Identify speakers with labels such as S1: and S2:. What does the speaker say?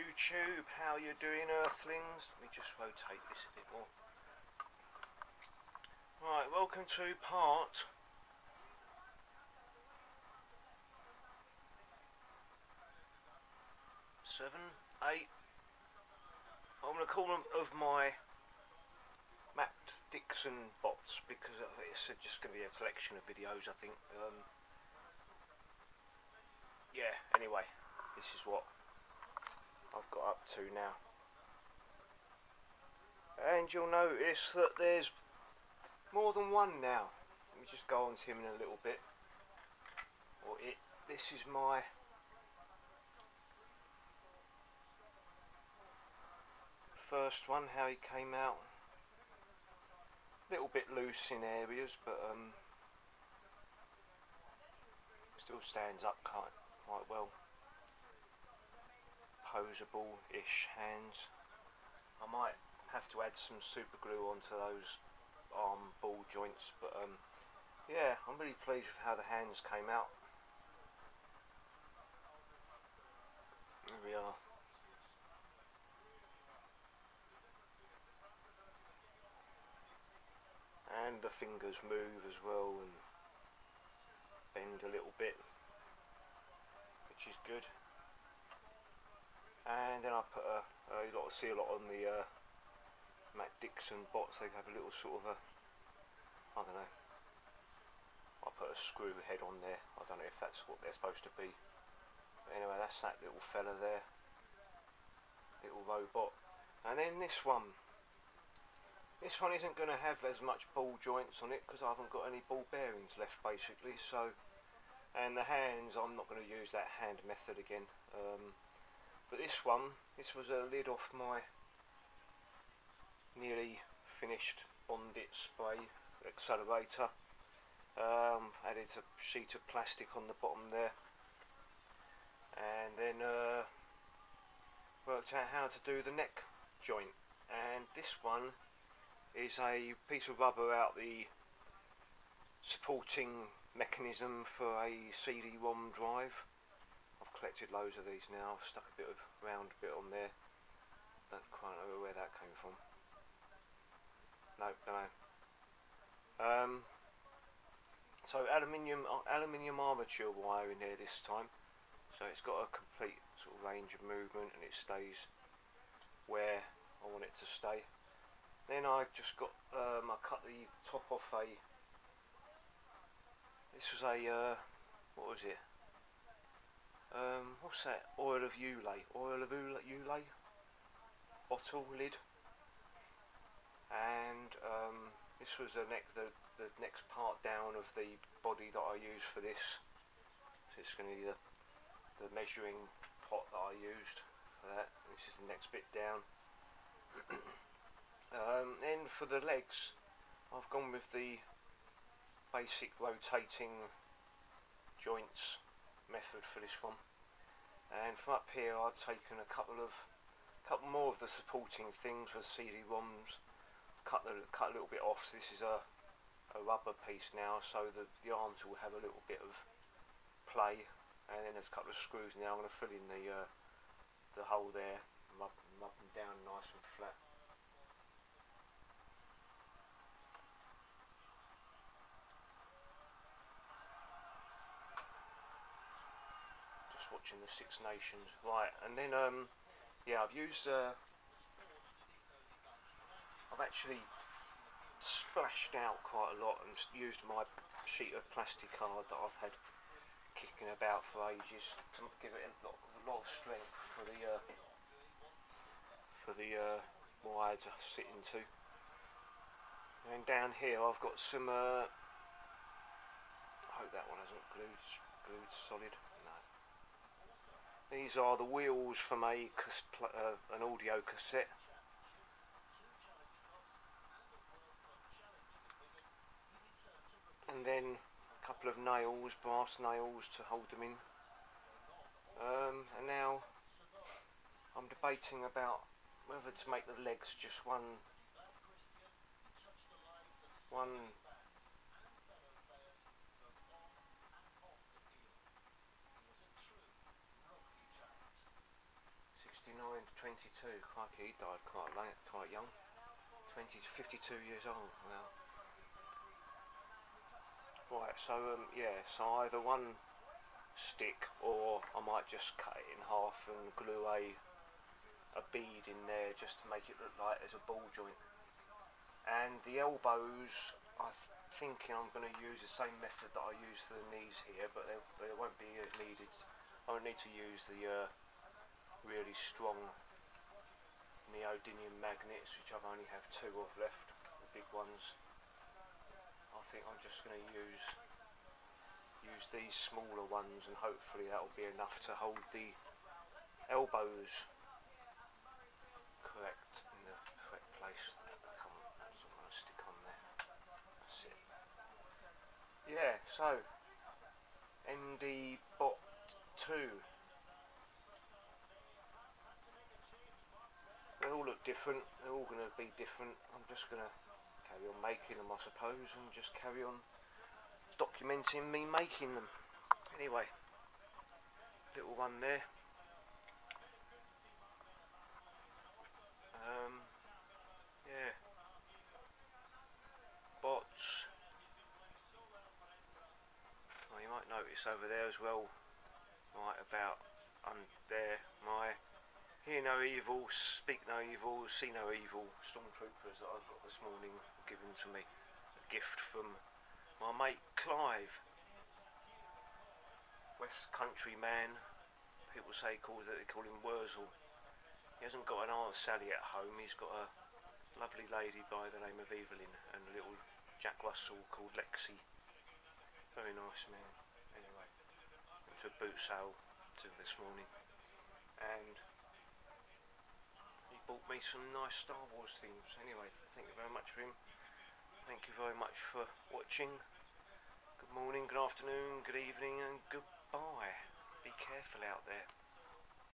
S1: YouTube, how you doing, Earthlings? Let me just rotate this a bit more. Right, welcome to part 7, 8. I'm going to call them of my Matt Dixon bots because it's just going to be a collection of videos, I think. Yeah, anyway, this is what I've got up to now. And you'll notice that there's more than one now. Let me just go on to him in a little bit. Or it. This is my first one, how he came out. A little bit loose in areas, but still stands up quite well. Posable-ish hands. I might have to add some super glue onto those arm ball joints, but yeah, I'm really pleased with how the hands came out. Here we are. And the fingers move as well and bend a little bit, which is good. And then I put you see a lot on the Matt Dixon bots. They have a little sort of I don't know. I put a screw head on there. I don't know if that's what they're supposed to be. But anyway, that's that little fella there, little robot. And then this one. This one isn't going to have as much ball joints on it because I haven't got any ball bearings left, basically. So, and the hands, I'm not going to use that hand method again. But this one, this was a lid off my nearly finished Bondit spray accelerator. Added a sheet of plastic on the bottom there, and then worked out how to do the neck joint. And this one is a piece of rubber out the supporting mechanism for a CD-ROM drive. I've collected loads of these now. I've stuck a bit of round bit on there. Don't quite know where that came from. No, don't know. So aluminium armature wire in there this time. So it's got a complete sort of range of movement and it stays where I want it to stay. Then I just got, I cut the top off this was a, what was it? What's that? Oil of Ulay bottle lid. And this was the next part down of the body that I use for this. So it's going to be the measuring pot that I used for that. This is the next bit down. Then for the legs, I've gone with the basic rotating joints method for this one. And from up here, I've taken a couple more of the supporting things with CD-ROMs. Cut a little bit off. So this is a rubber piece now, so the arms will have a little bit of play. And then there's a couple of screws now. I'm going to fill in the hole there, rub them down nice and flat. Watching the Six Nations, right? And then yeah, I've used I've actually splashed out quite a lot and used my sheet of plastic card that I've had kicking about for ages to give it a lot of strength for the wire to sit into. And down here I've got some I hope that one hasn't glued solid. These are the wheels from an audio cassette. And then a couple of nails, brass nails to hold them in. And now I'm debating about whether to make the legs just one 69 Crikey, he died quite late, quite young. 20 to 52 years old. Wow. Right, so yeah, so either one stick, or I might just cut it in half and glue a bead in there just to make it look like there's a ball joint. And the elbows, I'm thinking I'm going to use the same method that I use for the knees here, but they won't be needed. I won't need to use the really strong neodymium magnets, which I've only have 2 of left, the big ones. I think I'm just going to use these smaller ones, and hopefully that will be enough to hold the elbows correct in the correct place. That's what I'm going to stick on there. That's it. Yeah, so MD-bot 2. They all look different, they're all going to be different. I'm just going to carry on making them, I suppose, and just carry on documenting me making them. Anyway, little one there. Yeah, bots. Oh, you might notice over there as well, right about there, my hear no evil, speak no evil, see no evil stormtroopers that I've got this morning given to me. A gift from my mate Clive, West Country man. People say they call him Wurzel. He hasn't got an Aunt Sally at home. He's got a lovely lady by the name of Evelyn and a little Jack Russell called Lexi. Very nice man. Anyway, went to a boot sale this morning, and he bought me some nice Star Wars things. Anyway, thank you very much for him. Thank you very much for watching. Good morning, good afternoon, good evening, and goodbye. Be careful out there.